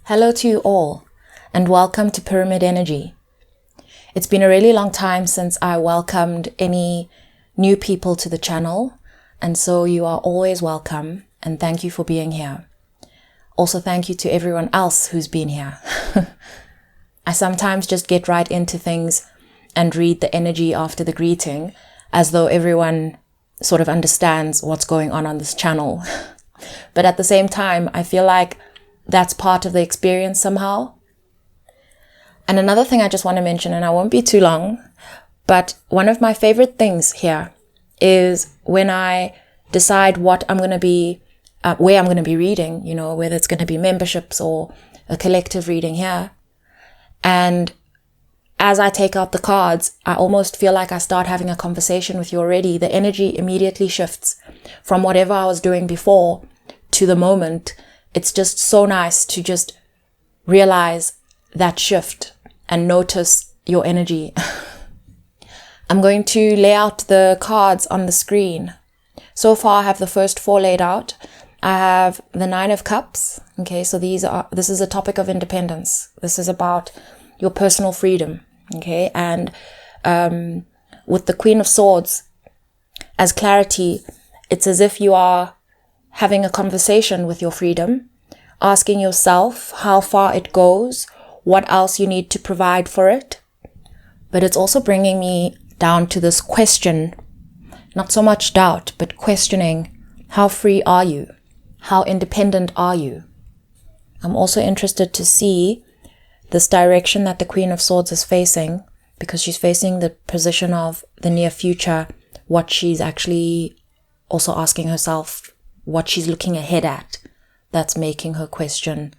Hello to you all, and welcome to Pyramid Energy. It's been a really long time since I welcomed any new people to the channel, and so you are always welcome, and thank you for being here. Also, thank you to everyone else who's been here. I sometimes just get right into things and read the energy after the greeting, as though everyone sort of understands what's going on this channel. But at the same time, I feel like that's part of the experience somehow. And another thing I just want to mention, and I won't be too long, but one of my favorite things here is when I decide what I'm going to be, where I'm going to be reading, whether it's going to be memberships or a collective reading here. And as I take out the cards, I almost feel like I start having a conversation with you already. The energy immediately shifts from whatever I was doing before to the moment. It's just so nice to just realize that shift and notice your energy. I'm going to lay out the cards on the screen. So far, I have the first four laid out. I have the 9 of Cups. Okay, so this is a topic of independence. This is about your personal freedom. Okay, and with the Queen of Swords as clarity, it's as if you are having a conversation with your freedom, asking yourself how far it goes, what else you need to provide for it. But it's also bringing me down to this question, not so much doubt, but questioning, how free are you? How independent are you? I'm also interested to see this direction that the Queen of Swords is facing, because she's facing the position of the near future, what she's actually also asking herself, what she's looking ahead at, that's making her question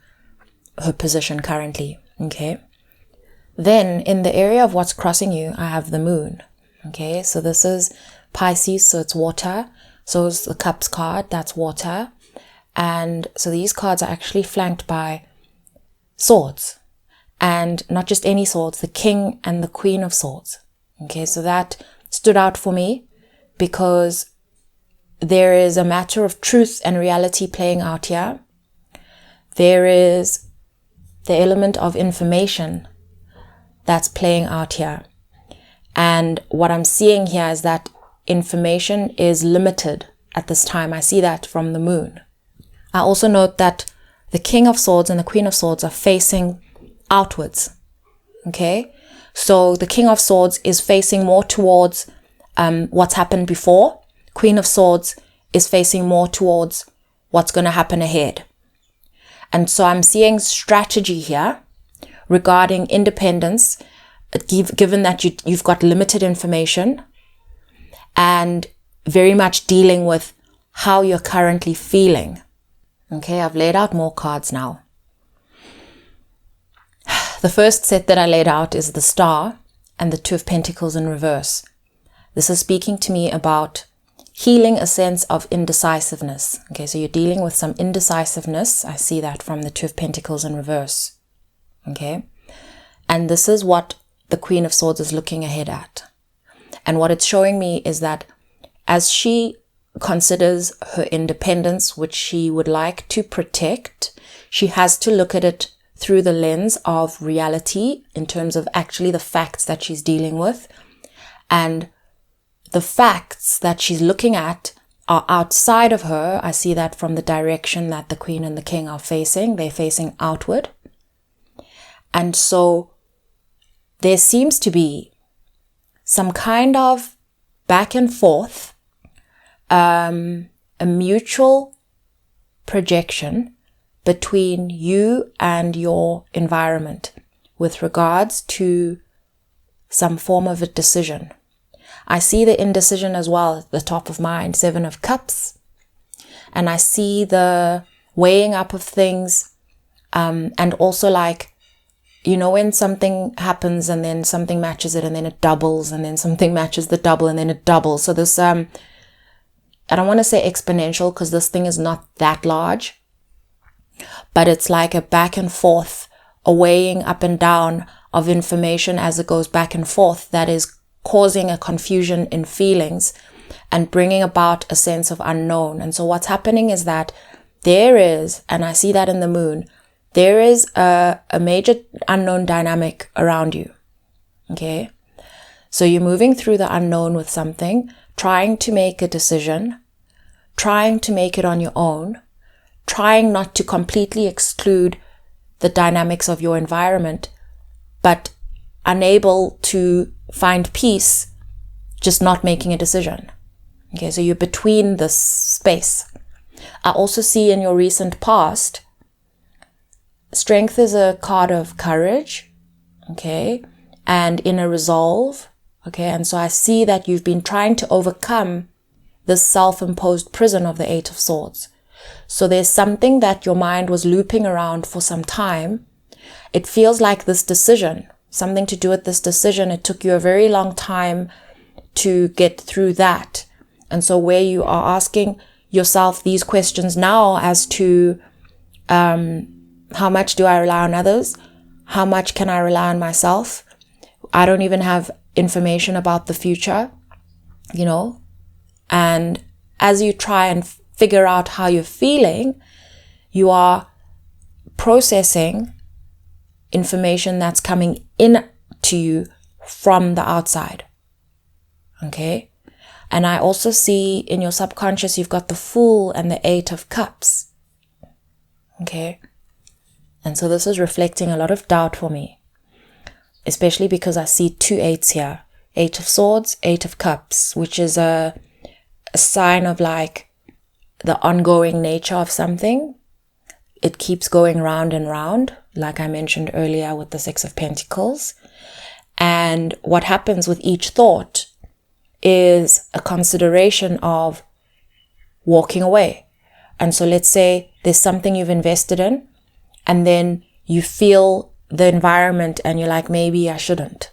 her position currently. Okay. Then in the area of what's crossing you, I have the moon. Okay. So this is Pisces. So it's water. So is the Cups card. That's water. And so these cards are actually flanked by swords, and not just any swords, the King and the Queen of Swords. Okay. So that stood out for me because there is a matter of truth and reality playing out here. There is the element of information that's playing out here. And what I'm seeing here is that information is limited at this time. I see that from the moon. I also note that the King of Swords and the Queen of Swords are facing outwards. Okay? So the King of Swords is facing more towards what's happened before. Queen of Swords is facing more towards what's going to happen ahead. And so I'm seeing strategy here regarding independence, given that you've got limited information, and very much dealing with how you're currently feeling. Okay, I've laid out more cards now. The first set that I laid out is the Star and the 2 of Pentacles in reverse. This is speaking to me about healing a sense of indecisiveness. Okay, so you're dealing with some indecisiveness. I see that from the 2 of Pentacles in reverse. Okay, and this is what the Queen of Swords is looking ahead at. And what it's showing me is that as she considers her independence, which she would like to protect, she has to look at it through the lens of reality in terms of actually the facts that she's dealing with. And the facts that she's looking at are outside of her. I see that from the direction that the Queen and the King are facing. They're facing outward. And so there seems to be some kind of back and forth, a mutual projection between you and your environment with regards to some form of a decision. I see the indecision as well at the top of mind, 7 of Cups. And I see the weighing up of things. And also when something happens and then something matches it and then it doubles and then something matches the double and then it doubles. So this, I don't want to say exponential because this thing is not that large, but it's like a back and forth, a weighing up and down of information as it goes back and forth that is causing a confusion in feelings and bringing about a sense of unknown. And so what's happening is that there is, and I see that in the moon, there is a major unknown dynamic around you. Okay. So you're moving through the unknown with something, trying to make a decision, trying to make it on your own, trying not to completely exclude the dynamics of your environment, but unable to find peace, just not making a decision. Okay, so you're between this space. I also see in your recent past, strength is a card of courage, okay, and inner resolve, okay, and so I see that you've been trying to overcome this self-imposed prison of the Eight of Swords. So there's something that your mind was looping around for some time. It feels like this decision, something to do with this decision, it took you a very long time to get through that. And so where you are asking yourself these questions now as to how much do I rely on others? How much can I rely on myself? I don't even have information about the future, you know? And as you try and figure out how you're feeling, you are processing information that's coming in to you from the outside. Okay? And I also see in your subconscious, you've got the Fool and the Eight of Cups. Okay? And so this is reflecting a lot of doubt for me, especially because I see 2 eights here. Eight of Swords, Eight of Cups, which is a sign of like the ongoing nature of something. It keeps going round and round, like I mentioned earlier with the Six of Pentacles. And what happens with each thought is a consideration of walking away. And so let's say there's something you've invested in, and then you feel the environment and you're like, maybe I shouldn't.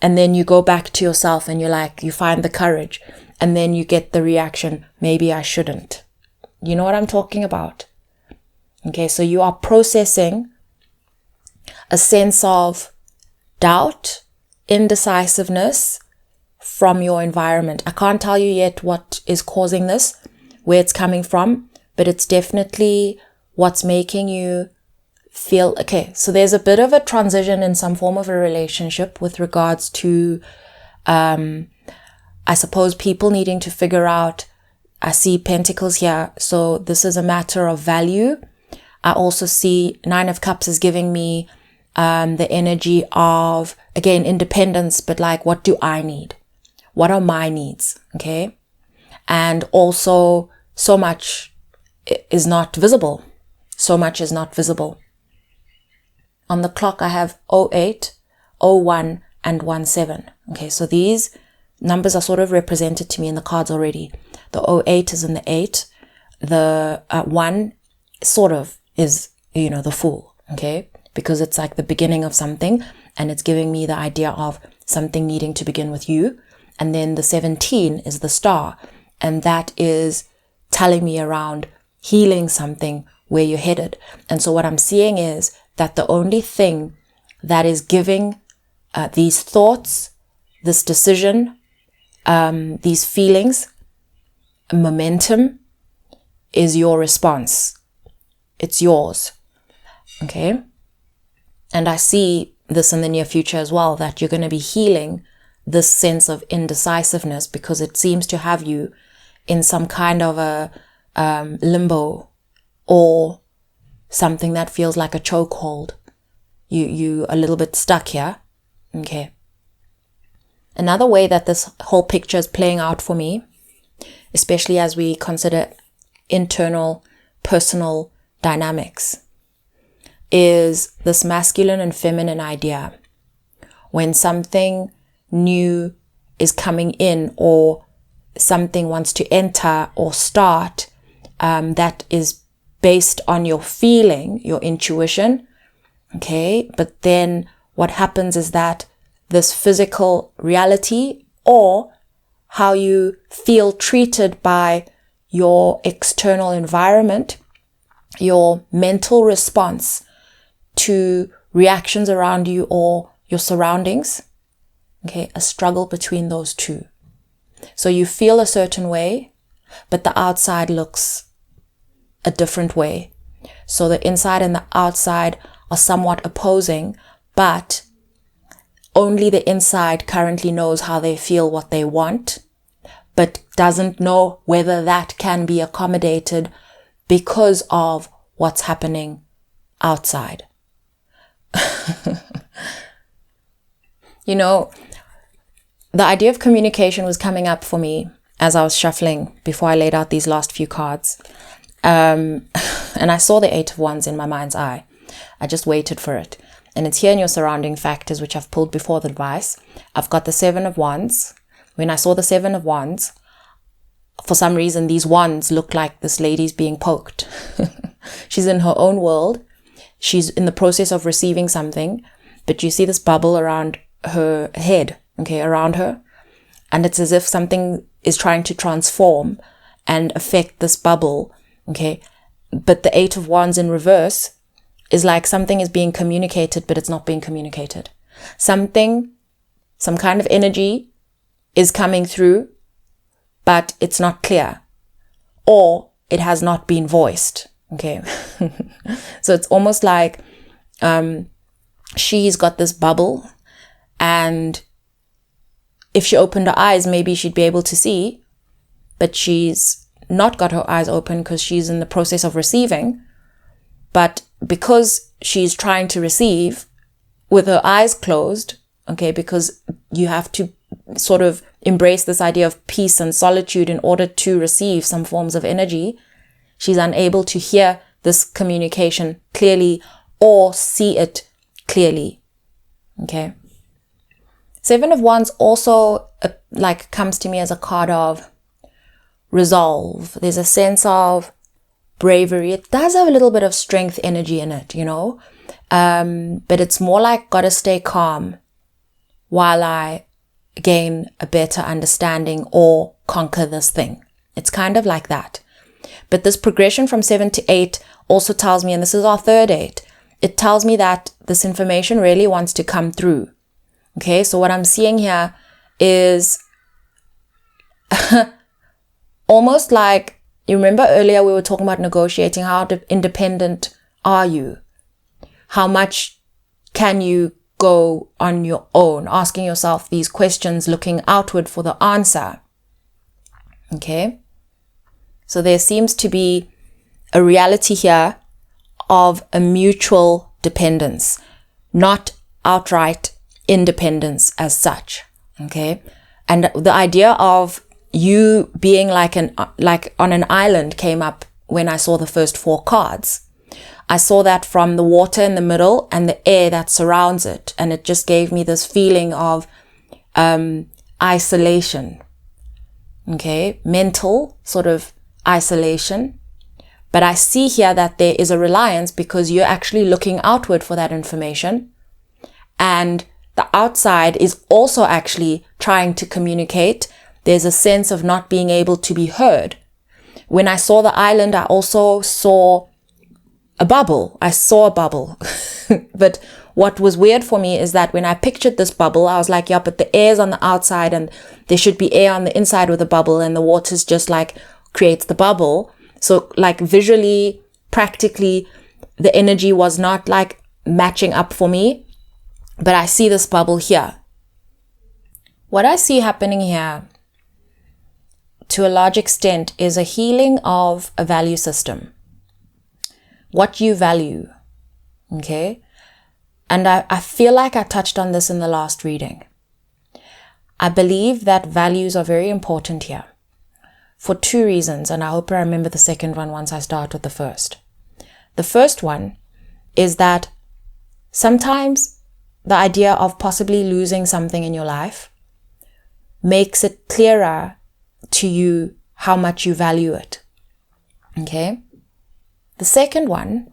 And then you go back to yourself and you're like, you find the courage, and then you get the reaction, maybe I shouldn't. You know what I'm talking about? Okay, so you are processing a sense of doubt, indecisiveness from your environment. I can't tell you yet what is causing this, where it's coming from, but it's definitely what's making you feel, okay, so there's a bit of a transition in some form of a relationship with regards to, I suppose, people needing to figure out, I see Pentacles here, so this is a matter of value. I also see Nine of Cups is giving me the energy of, again, independence, but like, what do I need? What are my needs? Okay. And also, so much is not visible. So much is not visible. On the clock, I have 08, 01, and 17. Okay, so these numbers are sort of represented to me in the cards already. The 08 is in the 8. The 1 sort of is, you know, the Fool. Okay, because it's like the beginning of something, and it's giving me the idea of something needing to begin with you. And then the 17 is the Star, and that is telling me around healing something, where you're headed. And so what I'm seeing is that the only thing that is giving these thoughts, this decision, these feelings, momentum, is your response. It's yours. Okay? And I see this in the near future as well, that you're going to be healing this sense of indecisiveness, because it seems to have you in some kind of a limbo, or something that feels like a chokehold. You a little bit stuck here. Okay. Another way that this whole picture is playing out for me, especially as we consider internal personal dynamics, is this masculine and feminine idea. When something new is coming in, or something wants to enter or start, that is based on your feeling, your intuition, okay? But then what happens is that this physical reality, or how you feel treated by your external environment, your mental response to reactions around you or your surroundings, okay? A struggle between those two. So you feel a certain way, but the outside looks a different way. So the inside and the outside are somewhat opposing, but only the inside currently knows how they feel, what they want, but doesn't know whether that can be accommodated because of what's happening outside. You know, the idea of communication was coming up for me as I was shuffling before I laid out these last few cards. And I saw the 8 of Wands in my mind's eye. I just waited for it. And it's here in your surrounding factors, which I've pulled before the advice. I've got the 7 of Wands. When I saw the 7 of Wands, for some reason, these wands look like this lady's being poked. She's in her own world. She's in the process of receiving something, but you see this bubble around her head, okay, around her. And it's as if something is trying to transform and affect this bubble, okay. But the 8 of Wands in reverse is like something is being communicated, but it's not being communicated. Some kind of energy is coming through, but it's not clear, or it has not been voiced, okay. So it's almost like she's got this bubble, and if she opened her eyes, maybe she'd be able to see, but she's not got her eyes open because she's in the process of receiving. But because she's trying to receive with her eyes closed, okay, because you have to sort of embrace this idea of peace and solitude in order to receive some forms of energy, she's unable to hear this communication clearly or see it clearly, okay. 7 of Wands also comes to me as a card of resolve. There's a sense of bravery. It does have a little bit of strength energy in it, you know, but it's more like gotta stay calm while I gain a better understanding or conquer this thing. It's kind of like that. But this progression from 7 to 8 also tells me, and this is our third 8, it tells me that this information really wants to come through. Okay, so what I'm seeing here is almost like, you remember earlier we were talking about negotiating. How independent are you? How much can you go on your own? Asking yourself these questions, looking outward for the answer. Okay, so there seems to be a reality here of a mutual dependence, not outright independence as such, okay? And the idea of you being like on an island came up when I saw the first 4 cards. I saw that from the water in the middle and the air that surrounds it, and it just gave me this feeling of isolation, okay? Mental sort of isolation. But I see here that there is a reliance because you're actually looking outward for that information, and the outside is also actually trying to communicate. There's a sense of not being able to be heard. When I saw the island, I also saw a bubble. I saw a bubble. But what was weird for me is that when I pictured this bubble, I was like, yeah, but the air's on the outside and there should be air on the inside with the bubble, and the water's just like creates the bubble. So like visually, practically, the energy was not like matching up for me. But I see this bubble here. What I see happening here, to a large extent, is a healing of a value system. What you value, okay? And I feel like I touched on this in the last reading. I believe that values are very important here for 2 reasons, and I hope I remember the second one once I start with the first. The first one is that sometimes the idea of possibly losing something in your life makes it clearer to you how much you value it. Okay? The second one,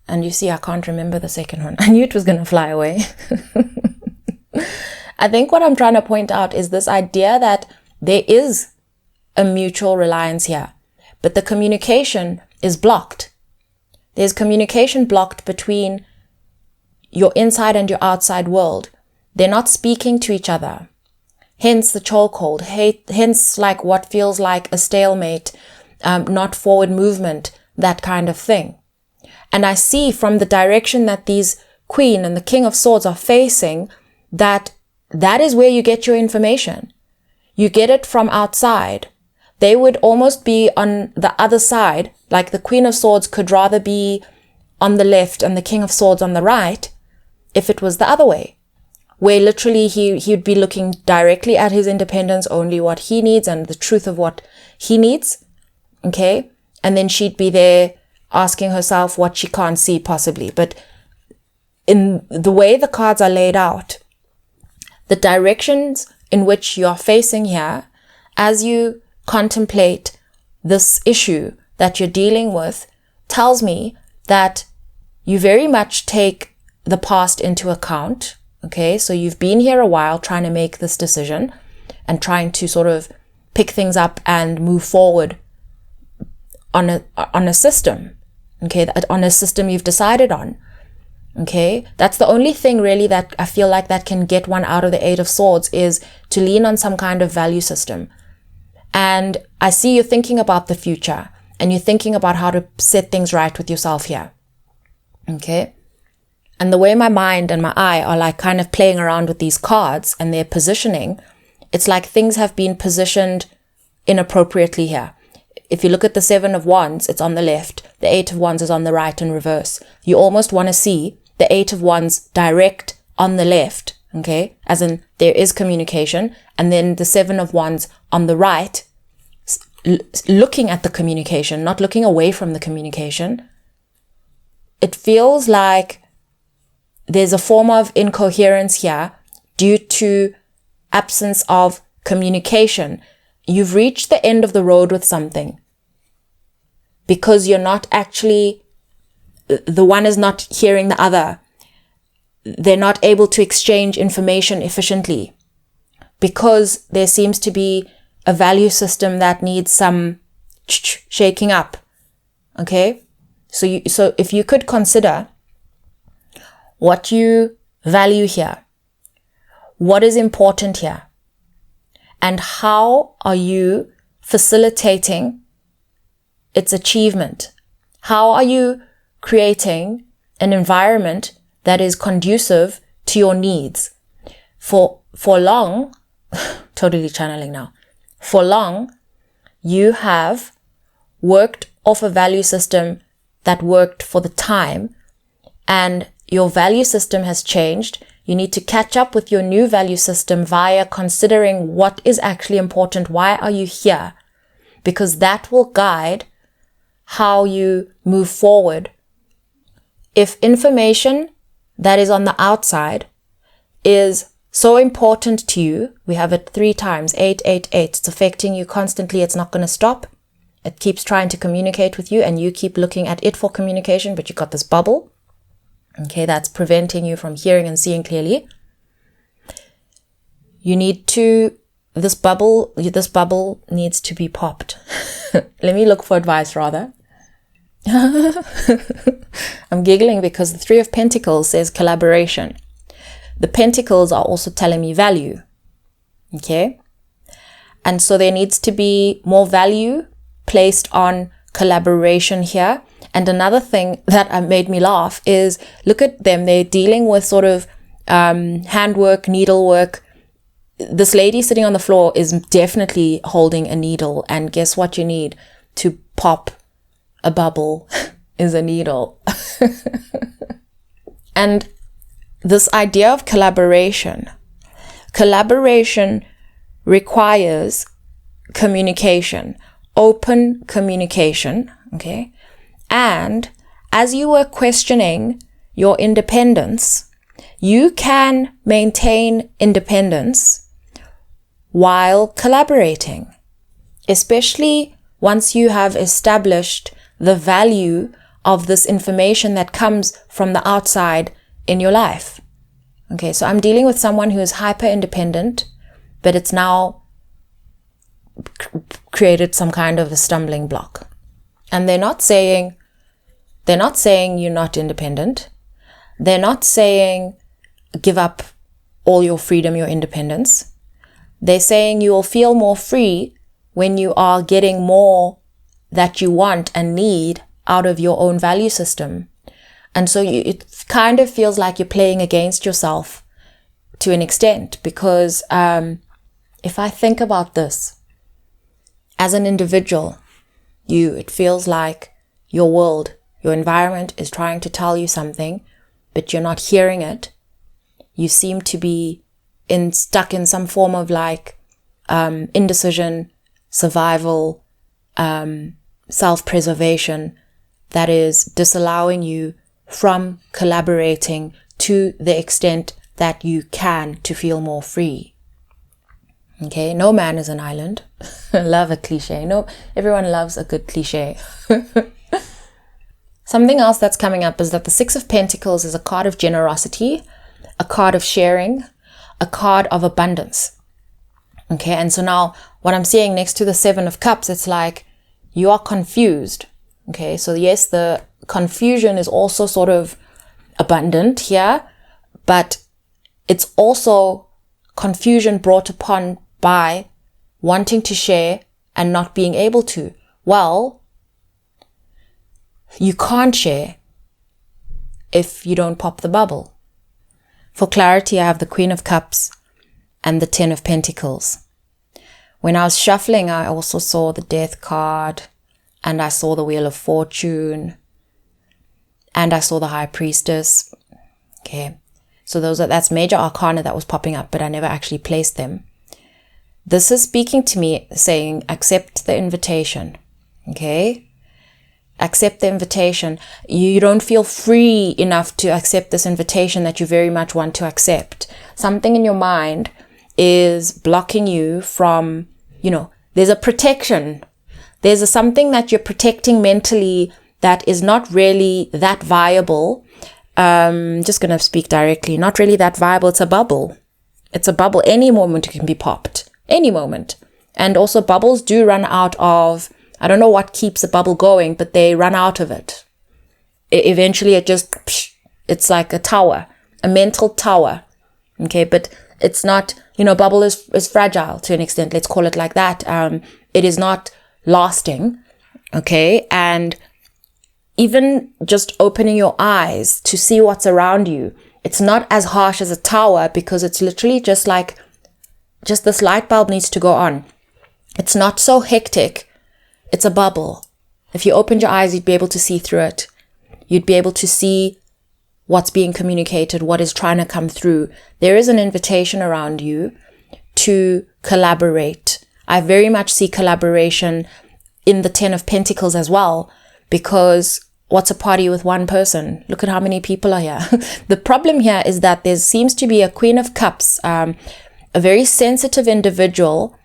and you see I can't remember the second one. I knew it was going to fly away. I think what I'm trying to point out is this idea that there is a mutual reliance here, but the communication is blocked. There's communication blocked between your inside and your outside world. They're not speaking to each other. Hence the chokehold. Hence like what feels like a stalemate, not forward movement, that kind of thing. And I see from the direction that these Queen and the King of Swords are facing that is where you get your information. You get it from outside. They would almost be on the other side, like the Queen of Swords could rather be on the left and the King of Swords on the right if it was the other way, where literally he'd be looking directly at his independence, only what he needs and the truth of what he needs, okay? And then she'd be there asking herself what she can't see possibly. But in the way the cards are laid out, the directions in which you're facing here, as you contemplate this issue that you're dealing with, tells me that you very much take the past into account. Okay, so you've been here a while trying to make this decision and trying to sort of pick things up and move forward on a system. Okay, on a system you've decided on. Okay, that's the only thing really that I feel like that can get one out of the Eight of Swords, is to lean on some kind of value system. And I see you thinking about the future and you're thinking about how to set things right with yourself here. Okay. And the way my mind and my eye are like kind of playing around with these cards and their positioning, it's like things have been positioned inappropriately here. If you look at the Seven of Wands, it's on the left. The Eight of Wands is on the right in reverse. You almost want to see the Eight of Wands direct on the left, okay? As in there is communication. And then the Seven of Wands on the right, looking at the communication, not looking away from the communication. It feels like there's a form of incoherence here due to absence of communication. You've reached the end of the road with something because you're not actually, the one is not hearing the other. They're not able to exchange information efficiently because there seems to be a value system that needs some shaking up. Okay? So if you could consider what you value here, what is important here, and how are you facilitating its achievement? How are you creating an environment that is conducive to your needs? For long, totally channeling now, for long, you have worked off a value system that worked for the time, and your value system has changed. You need to catch up with your new value system via considering what is actually important. Why are you here? Because that will guide how you move forward. If information that is on the outside is so important to you, we have it 3 times, 888. It's affecting you constantly. It's not going to stop. It keeps trying to communicate with you and you keep looking at it for communication, but you got this bubble. Okay, that's preventing you from hearing and seeing clearly. You need to, this bubble needs to be popped. Let me look for advice rather. I'm giggling because the 3 of Pentacles says collaboration. The Pentacles are also telling me value. Okay? And so there needs to be more value placed on collaboration here. And another thing that made me laugh is, look at them. They're dealing with sort of handwork, needlework. This lady sitting on the floor is definitely holding a needle. And guess what you need to pop a bubble is a needle. And this idea of collaboration requires communication, open communication, okay? And as you were questioning your independence, you can maintain independence while collaborating, especially once you have established the value of this information that comes from the outside in your life. Okay, so I'm dealing with someone who is hyper independent, but it's now created some kind of a stumbling block. And they're not saying you're not independent. They're not saying give up all your freedom, your independence. They're saying you will feel more free when you are getting more that you want and need out of your own value system. And so it kind of feels like you're playing against yourself to an extent, because if I think about this, as an individual, it feels like your world, your environment is trying to tell you something, but you're not hearing it. You seem to be stuck in some form of like indecision, survival, self-preservation that is disallowing you from collaborating to the extent that you can to feel more free. Okay, no man is an island. Love a cliche. No, everyone loves a good cliche. Something else that's coming up is that the Six of Pentacles is a card of generosity, a card of sharing, a card of abundance. Okay, and so now what I'm seeing next to the Seven of Cups, it's like you are confused. Okay, so yes, the confusion is also sort of abundant here, but it's also confusion brought upon by wanting to share and not being able to. Well, you can't share if you don't pop the bubble. For clarity, I have the Queen of Cups and the Ten of Pentacles. When I was shuffling, I also saw the Death card, and I saw the Wheel of Fortune, and I saw the High Priestess. Okay, so that's major arcana that was popping up, but I never actually placed them. This is speaking to me, saying, accept the invitation. Okay, accept the invitation. You don't feel free enough to accept this invitation that you very much want to accept. Something in your mind is blocking you from, there's a protection. There's something that you're protecting mentally that is not really that viable. Just going to speak directly. Not really that viable. It's a bubble. It's a bubble. Any moment it can be popped. Any moment. And also bubbles do run out of, I don't know what keeps a bubble going, but they run out of it. Eventually it's like a tower, a mental tower. Okay, but it's not, bubble is fragile to an extent. Let's call it like that. It is not lasting. Okay, and even just opening your eyes to see what's around you, it's not as harsh as a tower, because it's literally just this light bulb needs to go on. It's not so hectic. It's a bubble. If you opened your eyes, you'd be able to see through it. You'd be able to see what's being communicated, what is trying to come through. There is an invitation around you to collaborate. I very much see collaboration in the Ten of Pentacles as well, because what's a party with one person? Look at how many people are here. The problem here is that there seems to be a Queen of Cups, a very sensitive individual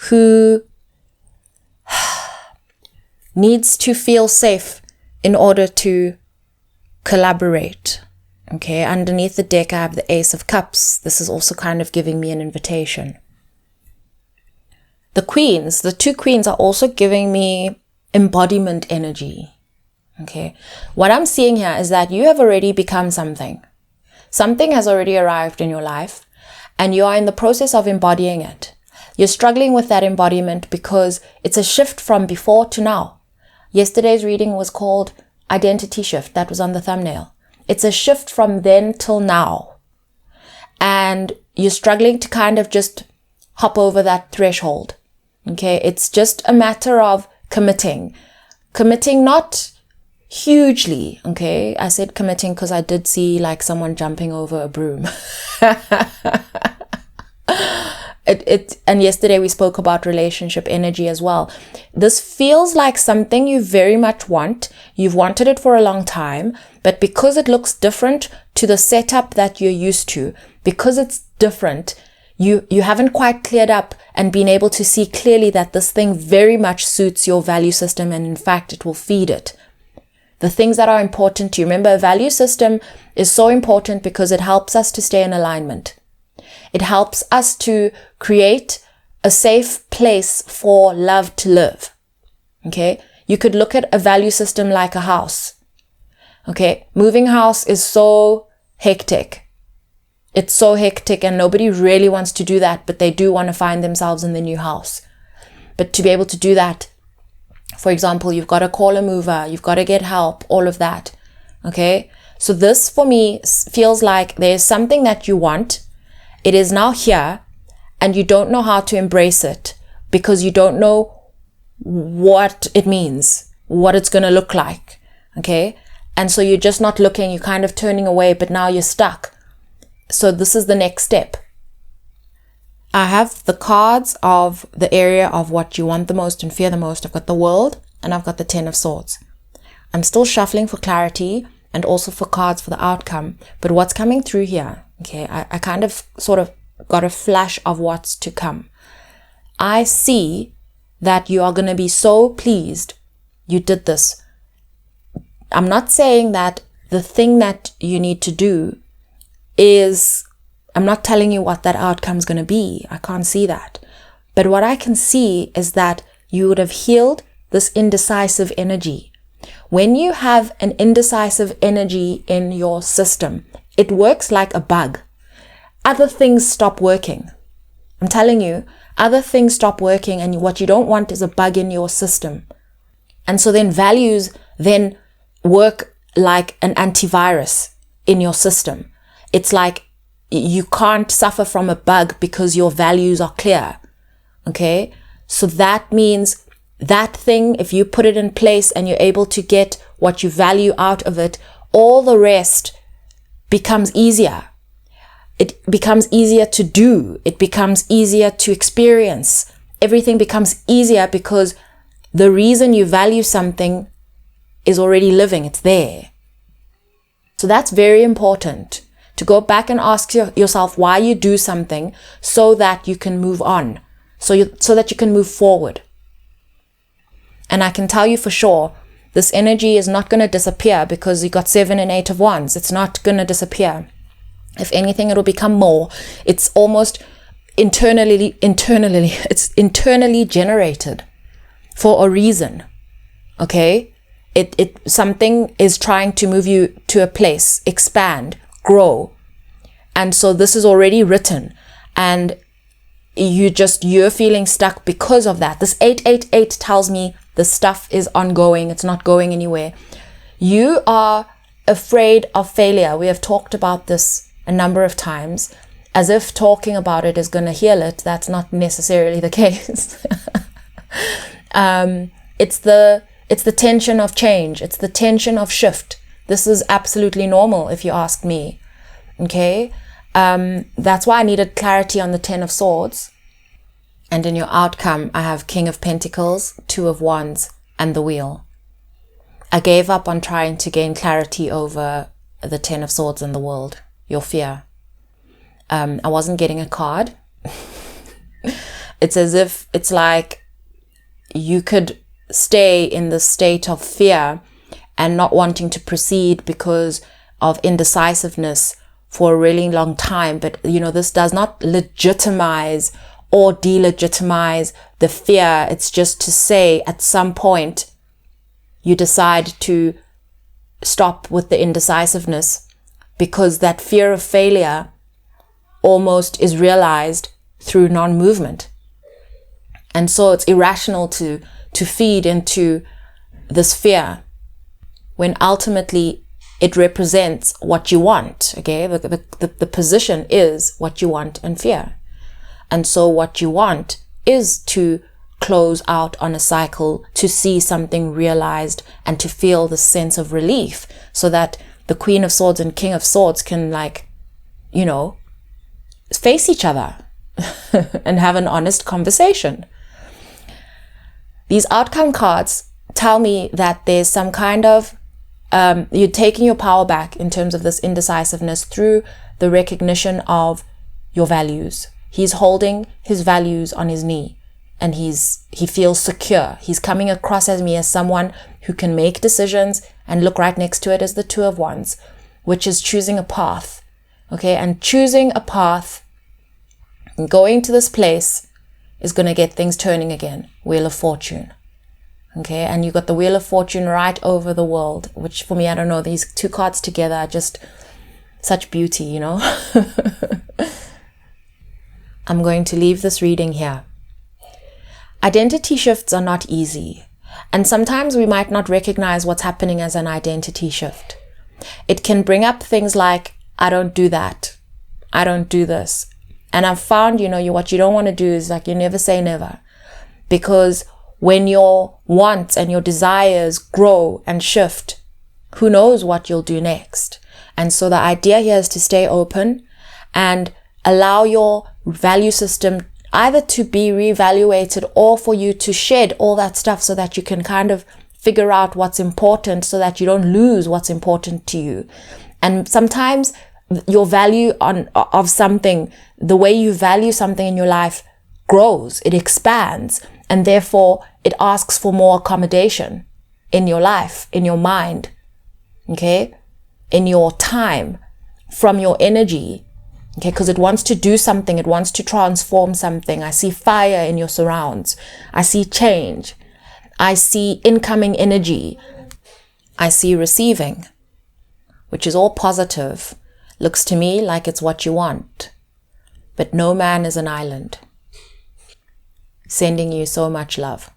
who needs to feel safe in order to collaborate. Okay, underneath the deck I have the Ace of Cups. This is also kind of giving me an invitation. The two queens are also giving me embodiment energy. Okay, what I'm seeing here is that you have already become something. Something has already arrived in your life, and you are in the process of embodying it. You're struggling with that embodiment because it's a shift from before to now. Yesterday's reading was called Identity Shift. That was on the thumbnail. It's a shift from then till now. And you're struggling to kind of just hop over that threshold. Okay, it's just a matter of committing. Committing not hugely, okay? I said committing because I did see like someone jumping over a broom. And yesterday we spoke about relationship energy as well. This feels like something you very much want. You've wanted it for a long time, but because it looks different to the setup that you're used to, because it's different, you haven't quite cleared up and been able to see clearly that this thing very much suits your value system, and in fact it will feed it. The things that are important to you. Remember, a value system is so important because it helps us to stay in alignment. It helps us to create a safe place for love to live. Okay? You could look at a value system like a house. Okay? Moving house is so hectic. It's so hectic and nobody really wants to do that, but they do want to find themselves in the new house. But to be able to do that, For example, you've got to call a mover, you've got to get help, all of that. Okay. So this for me feels like there's something that you want. It is now here and you don't know how to embrace it because you don't know what it means, what it's going to look like. Okay. And so you're just not looking, you're kind of turning away, but now you're stuck. So this is the next step. I have the cards of the area of what you want the most and fear the most. I've got the World and I've got the 10 of Swords. I'm still shuffling for clarity and also for cards for the outcome. But what's coming through here, okay, I kind of sort of got a flash of what's to come. I see that you are going to be so pleased you did this. I'm not saying that the thing that you need to do is, I'm not telling you what that outcome is going to be. I can't see that. But what I can see is that you would have healed this indecisive energy. When you have an indecisive energy in your system, it works like a bug. Other things stop working. I'm telling you, other things stop working, and what you don't want is a bug in your system. And so then values then work like an antivirus in your system. It's like you can't suffer from a bug because your values are clear. Okay. So that means that thing, if you put it in place and you're able to get what you value out of it, all the rest becomes easier. It becomes easier to do. It becomes easier to experience. Everything becomes easier because the reason you value something is already living. It's there. So that's very important, to go back and ask yourself why you do something so that you can move on, so that you can move forward. And I can tell you for sure, this energy is not going to disappear because you got 7 and 8 of Wands. It's not going to disappear. If anything, it'll become more. It's almost it's internally generated for a reason. Okay? Something is trying to move you to a place, expand, grow. And so this is already written, and you're feeling stuck because of that. This 888 tells me the stuff is ongoing. It's not going anywhere. You are afraid of failure. We have talked about this a number of times, as if talking about it is going to heal it. That's not necessarily the case. It's the tension of change. It's the tension of shift. This is absolutely normal if you ask me. Okay. That's why I needed clarity on the 10 of Swords. And in your outcome, I have King of Pentacles, 2 of Wands, and the Wheel. I gave up on trying to gain clarity over the 10 of Swords and the World, your fear. I wasn't getting a card. It's as if it's like you could stay in the state of fear and not wanting to proceed because of indecisiveness for a really long time. But, this does not legitimize or delegitimize the fear. It's just to say at some point you decide to stop with the indecisiveness because that fear of failure almost is realized through non-movement. And so it's irrational to feed into this fear when ultimately it represents what you want. Okay, the position is what you want and fear. And so what you want is to close out on a cycle, to see something realized, and to feel the sense of relief, so that the Queen of Swords and King of Swords can face each other and have an honest conversation. These outcome cards tell me that there's some kind of, you're taking your power back in terms of this indecisiveness through the recognition of your values. He's holding his values on his knee and he feels secure. He's coming across as me as someone who can make decisions, and look right next to it is the 2 of Wands, which is choosing a path. Okay, and choosing a path and going to this place is going to get things turning again. Wheel of Fortune. Okay, and you got the Wheel of Fortune right over the World, which for me, I don't know, these 2 cards together are just such beauty, I'm going to leave this reading here. Identity shifts are not easy. And sometimes we might not recognize what's happening as an identity shift. It can bring up things like, I don't do that. I don't do this. And I've found, what you don't want to do is like, you never say never. Because when your wants and your desires grow and shift, who knows what you'll do next? And so the idea here is to stay open and allow your value system either to be reevaluated or for you to shed all that stuff so that you can kind of figure out what's important so that you don't lose what's important to you. And sometimes your value of something, the way you value something in your life grows, it expands, and therefore it asks for more accommodation in your life, in your mind, okay, in your time, from your energy, okay, because it wants to do something, it wants to transform something. I see fire in your surrounds. I see change. I see incoming energy. I see receiving, which is all positive. Looks to me like it's what you want. But no man is an island. Sending you so much love.